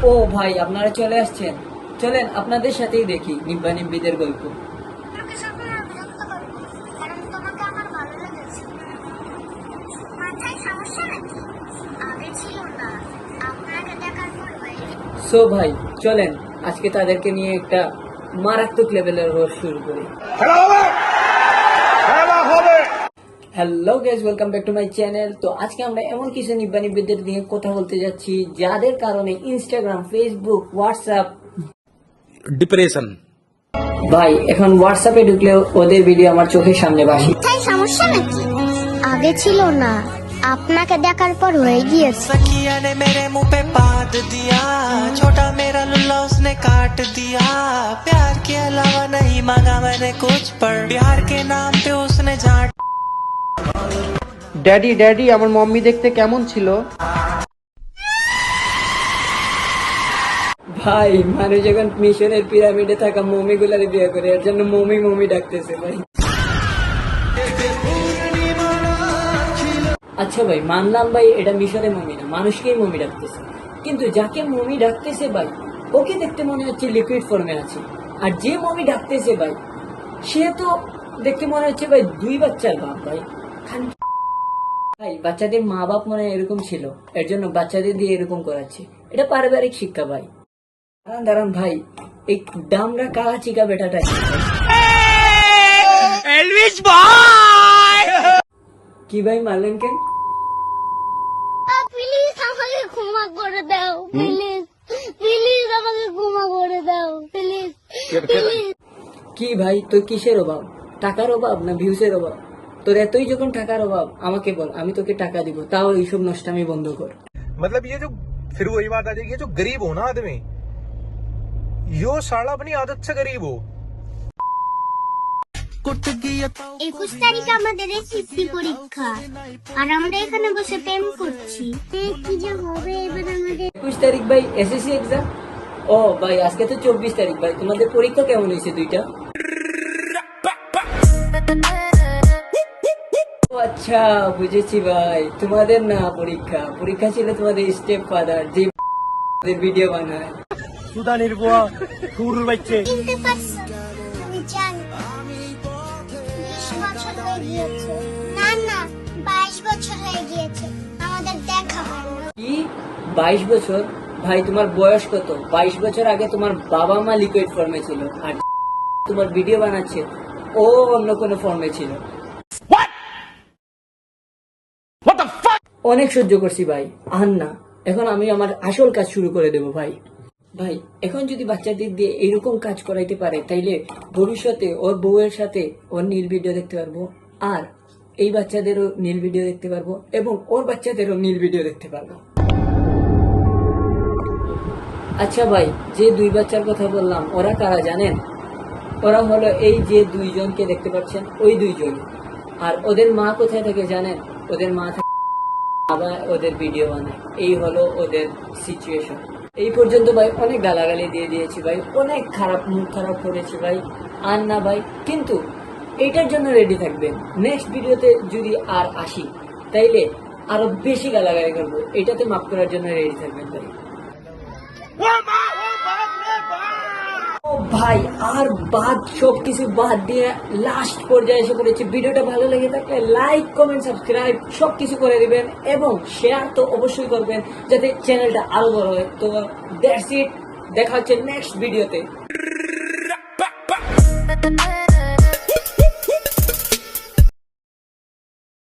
ও ভাই, আপনারা চলে আসছেন, চলেন আপনাদের সাথেই দেখি নিব্বা নিব্বিদের গল্প। তোকে সবাই আর বিরক্ত করবো, কারণ তোমাকে আমার ভালো লেগেছে। মাথায় সমস্যা নাকি? আগে ছিল না, আপনাকে দেখার পর হয়ে গেছে। সো ভাই চলেন আজকে তাদেরকে নিয়ে একটা মারাত্মক লেভেলের রোজ শুরু করি। Hello guys, welcome back to my channel. তো আজকে আমরা এমন কিছু নিব্বা নিব্বিদের নিয়ে কথা বলতে যাচ্ছি যাদের কারণে ইনস্টাগ্রাম, ফেসবুক, হোয়াটসঅ্যাপ, ডিপ্রেশন ভাই এখন হোয়াটসঅ্যাপে ঢুকলেও ওদের ভিডিও আমার চোখের সামনে ভাসে। মাথায় সমস্যা নাকি? আগে ছিল না, আপনাকে দেখার পর হয়ে গিয়েছে। सखिया ने मेरे मुंह पे बांध दिया, छोटा मेरा लुल्ला उसने काट दिया। प्यार के अलावा नहीं मांगा मैंने कुछ, पर प्यार के नाम पे उसने झाट। ড্যাডি ড্যাডি আমার মম্মি দেখতে কেমন ছিল? ভাই মানুষ যখন মিশনের পিরামিডে থাকা মমি গুলারে বিয়ে করে, এর জন্য মমি মমি ডাকতেছে ভাই। আচ্ছা ভাই মানলাম ভাই, এটা মিশরের মমি না, মানুষকেই মমি ডাকতেছে, কিন্তু যাকে মমি ডাকতেছে ভাই ওকে দেখতে মনে হচ্ছে লিকুইড ফর্মে আছে, আর যে মমি ডাকতেছে ভাই সে তো দেখতে মনে হচ্ছে ভাই দুই বাচ্চার বাপ ভাই। ভাই বাচ্চাদের মা বাপ মনে হয় এরকম ছিল, এর জন্য বাচ্চাদের দিয়ে এরকম করাচ্ছে। এটা পারিবারিক শিক্ষা ভাই। দাঁড়ান দাঁড়ান ভাই, এই ডামরা কালা চিকা বেটাটা কি ভাই মারলেন কেন? প্লিজ আমাকে ক্ষমা করে দাও, প্লিজ প্লিজ আমাকে ক্ষমা করে দাও, প্লিজ প্লিজ। কি ভাই তোর কিসের অভাব? টাকার অভাব না ভিউসের অভাব? তোর এতই যখন টাকার অভাব আমাকে বল, আমি তোকে টাকা দিব, তাও এইসব নষ্টামি বন্ধ কর। मतलब ये जो फिर वही बात आ जाएगी, ये जो गरीब हो ना आदमी, यो साला अपनी आदत से गरीब हो। 21 তারিখে আমাদের এসএসসি পরীক্ষা, আর আমরা এখানে বসে প্রেম করছি। কি যে হবে এবার আমাদের। 21 তারিখ ভাই এসএসসি এক্সাম? ও ভাই আজকে তো 24 তারিখ ভাই, তোমাদের পরীক্ষা কেমন হয়েছে দুইটা? ও আচ্ছা বুঝেছি ভাই, তোমাদের না পরীক্ষা, পরীক্ষা ছিল তোমাদের স্টেপ ফাদার যে ভিডিও বানায়। সুদা নির্ভয়া কুরুর বাচ্চা। চিনতে পারছো? আমি জানি 20 বছর হয়ে গিয়েছে। না না, 22 বছর হয়ে গিয়েছে আমাদের দেখা হয় না। কি 22 বছর? ভাই তোমার বয়স কত? 22 বছর আগে তোমার বাবা মা লিকুইড ফর্মে ছিল, আর তোমার ভিডিও বানাচ্ছে ও অন্য কোনো ফর্মে ছিল। অনেক সহ্য করছি ভাই, আন না, এখন আমি আমার আসল কাজ শুরু করে দেব ভাই। ভাই এখন যদি বাচ্চাদের দিয়ে এইরকম কাজ করাইতে পারে, তাইলে ভবিষ্যতে ওর বউয়ের সাথে ওর নীল ভিডিও দেখতে পারবো, আর এই বাচ্চাদেরও নীল ভিডিও দেখতে পারবো, এবং ওর বাচ্চাদেরও নীল ভিডিও দেখতে পারবো। আচ্ছা ভাই, যে দুই বাচ্চার কথা বললাম ওরা কারা জানেন? ওরা হলো এই যে দুইজনকে দেখতে পাচ্ছেন, ওই দুইজন। আর ওদের মা কোথায় থেকে জানেন? ওদের মা আবার ওদের ভিডিও বানায়। এই হলো ওদের সিচুয়েশন। এই পর্যন্ত ভাই অনেক গালাগালি দিয়ে দিয়েছি ভাই, অনেক খারাপ মুখ খারাপ করেছি ভাই, আর না ভাই, কিন্তু এইটার জন্য রেডি থাকবেন, নেক্সট ভিডিওতে যদি আর আসি তাইলে আরো বেশি গালাগালি করবো, এটাতে মাফ করার জন্য রেডি থাকবেন ভাই। ও ভাই আর বাদ, সবকিছু বাদ দিয়ে লাস্ট পর্যায়ে এসে পড়েছে। ভিডিওটা ভালো লেগে থাকলে লাইক, কমেন্ট, সাবস্ক্রাইব সবকিছু করে দিবেন, এবং শেয়ার তো অবশ্যই করবেন যাতে চ্যানেলটা আরো বড় হয়। তো দ্যাটস ইট, দেখা হচ্ছে নেক্সট ভিডিওতে।